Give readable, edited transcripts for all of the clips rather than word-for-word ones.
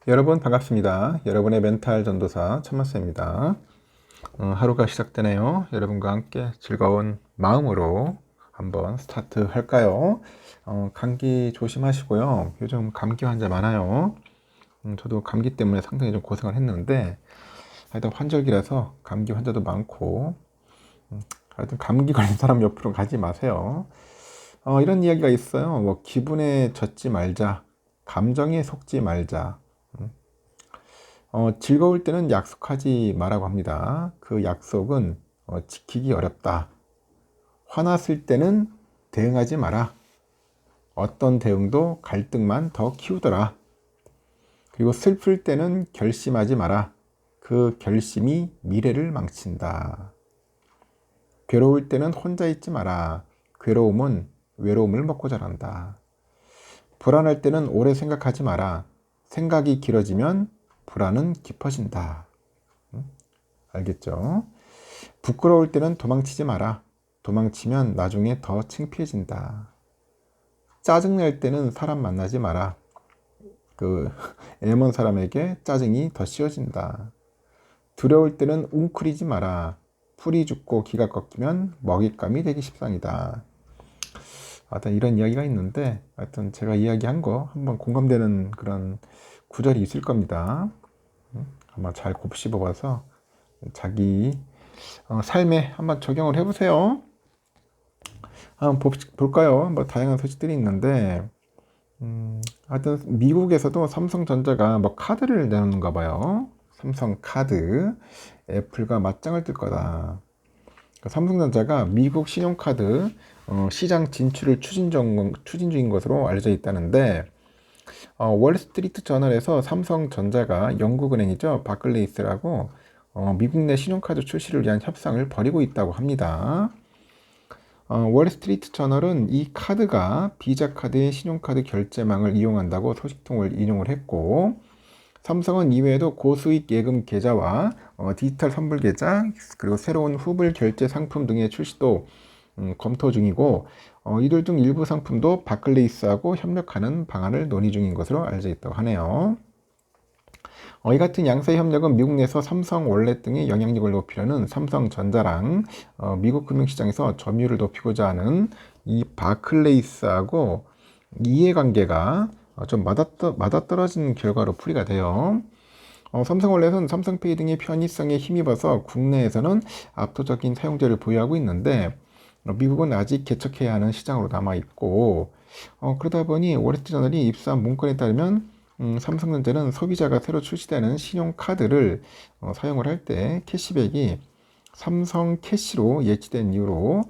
여러분 반갑습니다. 여러분의 멘탈 전도사 천마스입니다. 하루가 시작되네요. 여러분과 함께 즐거운 마음으로 한번 스타트 할까요? 감기 조심하시고요. 요즘 감기 환자 많아요. 저도 감기 때문에 상당히 좀 고생을 했는데 하여튼 환절기라서 감기 환자도 많고 하여튼 감기 걸린 사람 옆으로 가지 마세요. 이런 이야기가 있어요. 뭐 기분에 젖지 말자, 감정에 속지 말자. 즐거울 때는 약속하지 말라고 합니다. 그 약속은 지키기 어렵다. 화났을 때는 대응하지 마라. 어떤 대응도 갈등만 더 키우더라. 그리고 슬플 때는 결심하지 마라. 그 결심이 미래를 망친다. 괴로울 때는 혼자 있지 마라. 괴로움은 외로움을 먹고 자란다. 불안할 때는 오래 생각하지 마라. 생각이 길어지면 불안은 깊어진다. 알겠죠? 부끄러울 때는 도망치지 마라. 도망치면 나중에 더 창피해진다. 짜증낼 때는 사람 만나지 마라. 애먼 사람에게 짜증이 더 씌워진다. 두려울 때는 웅크리지 마라. 풀이 죽고 기가 꺾이면 먹잇감이 되기 십상이다. 하여튼 이런 이야기가 있는데, 하여튼 제가 이야기한 거 한번 공감되는 그런 구절이 있을 겁니다. 아마 잘 곱씹어봐서 자기 삶에 한번 적용을 해보세요. 한번 볼까요? 뭐 다양한 소식들이 있는데, 하여튼 미국에서도 삼성전자가 뭐 카드를 내놓는가 봐요. 삼성 카드, 애플과 맞짱을 뜰 거다. 삼성전자가 미국 신용카드 시장 진출을 추진 중인 것으로 알려져 있다는데, 월스트리트 저널에서 삼성전자가 영국은행이죠, 바클레이스라고 미국 내 신용카드 출시를 위한 협상을 벌이고 있다고 합니다. 월스트리트 저널은 이 카드가 비자 카드의 신용카드 결제망을 이용한다고 소식통을 인용을 했고, 삼성은 이외에도 고수익 예금 계좌와 디지털 선불 계좌, 그리고 새로운 후불 결제 상품 등의 출시도 검토 중이고, 이들 중 일부 상품도 바클레이스하고 협력하는 방안을 논의 중인 것으로 알려져 있다고 하네요. 이 같은 양사의 협력은 미국 내에서 삼성 월렛 등의 영향력을 높이려는 삼성전자랑 미국 금융시장에서 점유율을 높이고자 하는 이 바클레이스하고 이해관계가 좀 맞아떨어진 결과로 풀이가 돼요. 삼성월렛은 삼성페이 등의 편의성에 힘입어서 국내에서는 압도적인 사용자를 보유하고 있는데, 미국은 아직 개척해야 하는 시장으로 남아있고, 그러다 보니 월스트리트저널이 입수한 문건에 따르면 삼성전자는 소비자가 새로 출시되는 신용카드를 사용을 할 때 캐시백이 삼성 캐시로 예치된 이후로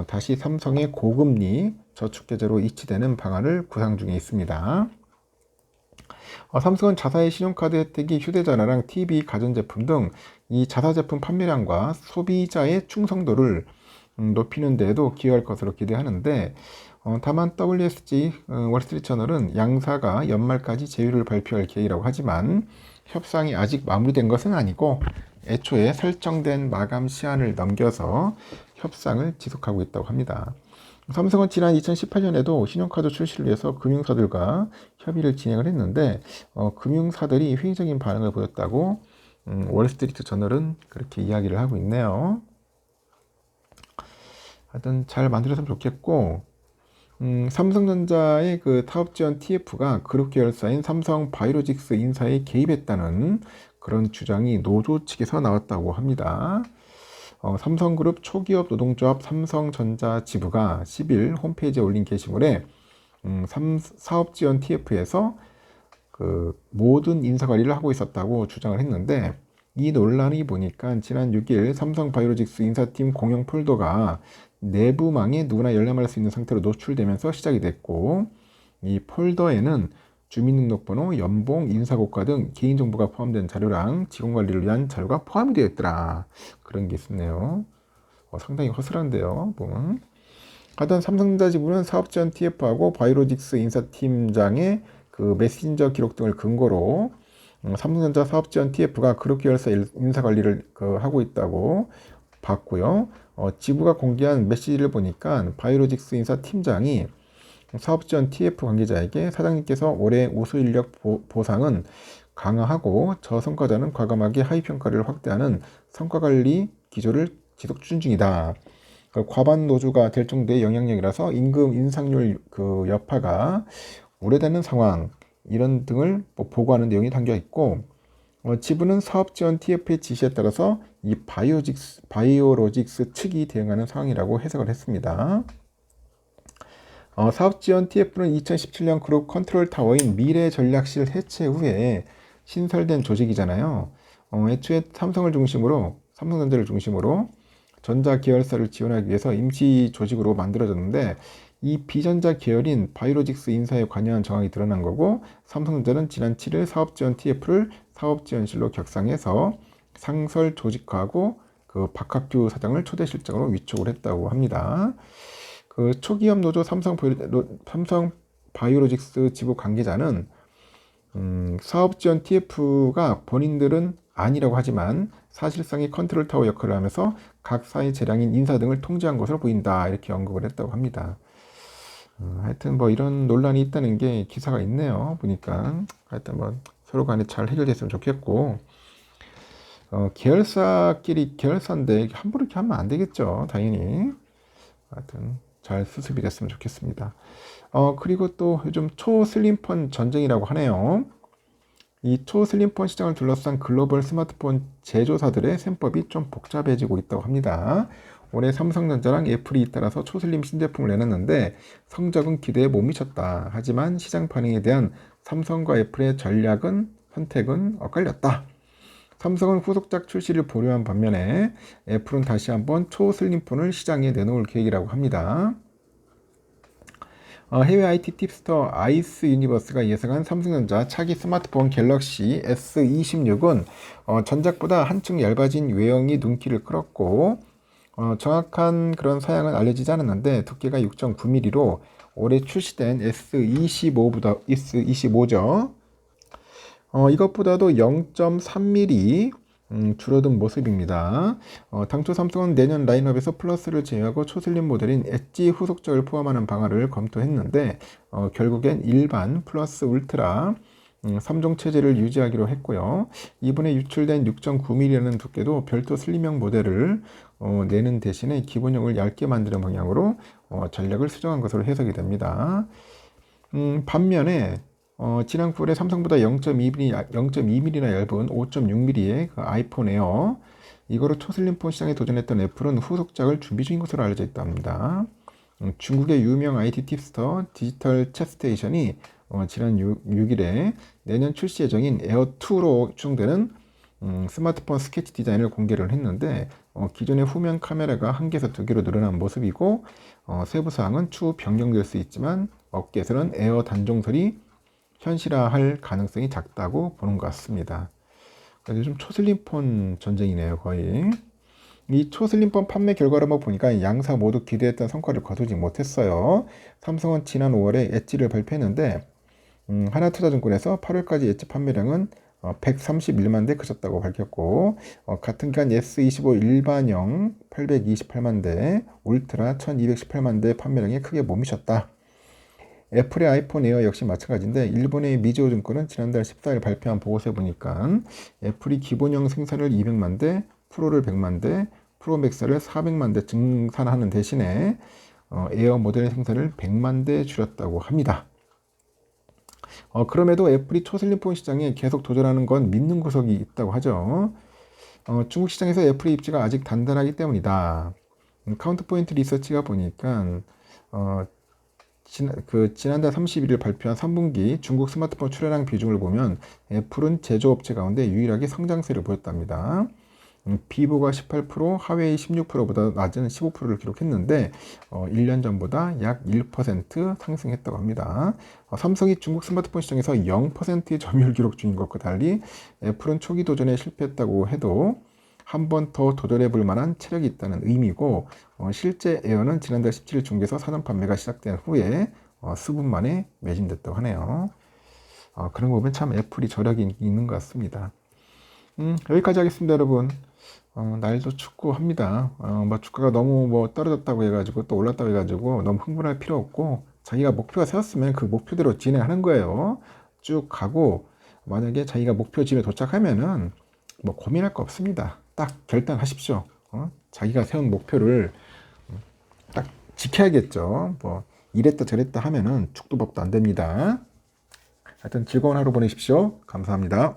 다시 삼성의 고금리 저축계좌로 이치되는 방안을 구상 중에 있습니다. 삼성은 자사의 신용카드 혜택이 휴대전화랑 TV, 가전제품 등 이 자사 제품 판매량과 소비자의 충성도를 높이는 데에도 기여할 것으로 기대하는데, 다만 WSG 월스트리트저널은 양사가 연말까지 제휴를 발표할 계획이라고 하지만 협상이 아직 마무리된 것은 아니고 애초에 설정된 마감 시한을 넘겨서 협상을 지속하고 있다고 합니다. 삼성은 지난 2018년에도 신용카드 출시를 위해서 금융사들과 협의를 진행을 했는데 금융사들이 회의적인 반응을 보였다고 월스트리트 저널은 그렇게 이야기를 하고 있네요. 하여튼 잘 만들었으면 좋겠고, 삼성전자의 그 타업 지원 TF가 그룹 계열사인 삼성 바이오로직스 인사에 개입했다는 그런 주장이 노조 측에서 나왔다고 합니다. 삼성그룹 초기업 노동조합 삼성전자 지부가 10일 홈페이지에 올린 게시물에 사업 지원 TF에서 그 모든 인사 관리를 하고 있었다고 주장을 했는데, 이 논란이 보니까 지난 6일 삼성 바이오로직스 인사팀 공용 폴더가 내부망에 누구나 열람할 수 있는 상태로 노출되면서 시작이 됐고, 이 폴더에는 주민등록번호, 연봉, 인사고과 등 개인정보가 포함된 자료랑 직원관리를 위한 자료가 포함이 되어 있더라. 그런 게 있었네요. 상당히 허술한데요, 보면. 하여튼 삼성전자 지부는 사업지원 TF하고 바이오로직스 인사팀장의 그 메신저 기록 등을 근거로 삼성전자 사업지원 TF가 그룹 계열사 인사 관리를 하고 있다고 봤고요. 지부가 공개한 메시지를 보니까 바이오로직스 인사 팀장이 사업지원 TF 관계자에게 사장님께서 올해 우수 인력 보상은 강화하고 저성과자는 과감하게 하위 평가를 확대하는 성과관리 기조를 지속 추진 중이다. 과반 노조가 될 정도의 영향력이라서 임금 인상률 여파가 우려되는 상황 이런 등을 보고하는 내용이 담겨 있고 지부는 사업 지원 TF의 지시에 따라서 이 바이오로직스 측이 대응하는 상황이라고 해석을 했습니다. 사업 지원 TF는 2017년 그룹 컨트롤 타워인 미래전략실 해체 후에 신설된 조직이잖아요. 애초에 삼성전자를 중심으로 전자 계열사를 지원하기 위해서 임시 조직으로 만들어졌는데 이 비전자 계열인 바이오로직스 인사에 관여한 정황이 드러난 거고 삼성전자는 지난 7일 사업지원 TF를 사업지원실로 격상해서 상설 조직화하고 박학규 사장을 초대 실장으로 위촉을 했다고 합니다. 초기업 노조 삼성 바이오로직스 지부 관계자는 사업 지원 TF가 본인들은 아니라고 하지만 사실상의 컨트롤 타워 역할을 하면서 각 사의 재량인 인사 등을 통제한 것으로 보인다 이렇게 언급을 했다고 합니다. 하여튼 이런 논란이 있다는 게 기사가 있네요. 보니까 하여튼 서로 간에 잘 해결됐으면 좋겠고 계열사인데 함부로 이렇게 하면 안 되겠죠. 당연히 하여튼 잘 수습이 됐으면 좋겠습니다. 그리고 또 요즘 초슬림폰 전쟁이라고 하네요. 이 초슬림폰 시장을 둘러싼 글로벌 스마트폰 제조사들의 셈법이 좀 복잡해지고 있다고 합니다. 올해 삼성전자랑 애플이 잇따라서 초슬림 신제품을 내놨는데 성적은 기대에 못 미쳤다. 하지만 시장 반응에 대한 삼성과 애플의 선택은 엇갈렸다. 삼성은 후속작 출시를 보류한 반면에 애플은 다시 한번 초슬림폰을 시장에 내놓을 계획이라고 합니다. 해외 IT 팁스터 아이스 유니버스가 예상한 삼성전자 차기 스마트폰 갤럭시 S26은 전작보다 한층 얇아진 외형이 눈길을 끌었고 정확한 그런 사양은 알려지지 않았는데 두께가 6.9mm로 올해 출시된 S25죠. 이것보다도 0.3mm 줄어든 모습입니다. 당초 삼성은 내년 라인업에서 플러스를 제외하고 초슬림 모델인 엣지 후속작을 포함하는 방안을 검토했는데 결국엔 일반 플러스 울트라 3종 체제를 유지하기로 했고요. 이번에 유출된 6.9mm라는 두께도 별도 슬림형 모델을 내는 대신에 기본형을 얇게 만드는 방향으로 전략을 수정한 것으로 해석이 됩니다. 반면에 지난 9월에 삼성보다 0.2mm나 얇은 5.6mm의 아이폰 에어 이거로 초슬림폰 시장에 도전했던 애플은 후속작을 준비 중인 것으로 알려져 있답니다. 중국의 유명 IT 팁스터 디지털 챗스테이션이 지난 6일에 내년 출시 예정인 에어2로 추정되는 스마트폰 스케치 디자인을 공개를 했는데 기존의 후면 카메라가 1개에서 2개로 늘어난 모습이고 세부사항은 추후 변경될 수 있지만 업계에서는 에어 단종설이 현실화할 가능성이 작다고 보는 것 같습니다. 요즘 초슬림폰 전쟁이네요, 거의. 이 초슬림폰 판매 결과를 보니까 양사 모두 기대했던 성과를 거두지 못했어요. 삼성은 지난 5월에 엣지를 발표했는데 하나투자증권에서 8월까지 엣지 판매량은 131만 대 그쳤다고 밝혔고 같은 기간 S25 일반형 828만 대, 울트라 1218만 대 판매량에 크게 못 미쳤다. 애플의 아이폰 에어 역시 마찬가지인데 일본의 미즈호 증권은 지난달 14일 발표한 보고서에 보니까 애플이 기본형 생산을 200만 대, 프로를 100만 대, 프로맥스를 400만 대 증산하는 대신에 에어 모델의 생산을 100만 대 줄였다고 합니다. 그럼에도 애플이 초슬림폰 시장에 계속 도전하는 건 믿는 구석이 있다고 하죠. 중국 시장에서 애플의 입지가 아직 단단하기 때문이다. 카운트포인트 리서치가 보니까 지난달 31일 발표한 3분기 중국 스마트폰 출하량 비중을 보면 애플은 제조업체 가운데 유일하게 성장세를 보였답니다. 비보가 18%, 하웨이 16%보다 낮은 15%를 기록했는데 1년 전보다 약 1% 상승했다고 합니다. 삼성이 중국 스마트폰 시장에서 0%의 점유율 기록 중인 것과 달리 애플은 초기 도전에 실패했다고 해도 한 번 더 도전해 볼 만한 체력이 있다는 의미고 실제 에어는 지난달 17일 중국에서 사전 판매가 시작된 후에 수분 만에 매진됐다고 하네요. 그런 거 보면 참 애플이 저력이 있는 것 같습니다. 여기까지 하겠습니다, 여러분. 날도 춥고 합니다. 주가가 너무 떨어졌다고 해가지고 또 올랐다고 해가지고 너무 흥분할 필요 없고 자기가 목표가 세웠으면 그 목표대로 진행하는 거예요. 쭉 가고 만약에 자기가 목표지에 도착하면은 뭐 고민할 거 없습니다. 딱 결단하십시오. 자기가 세운 목표를 딱 지켜야겠죠. 뭐 이랬다 저랬다 하면은 죽도 밥도 안 됩니다. 하여튼 즐거운 하루 보내십시오. 감사합니다.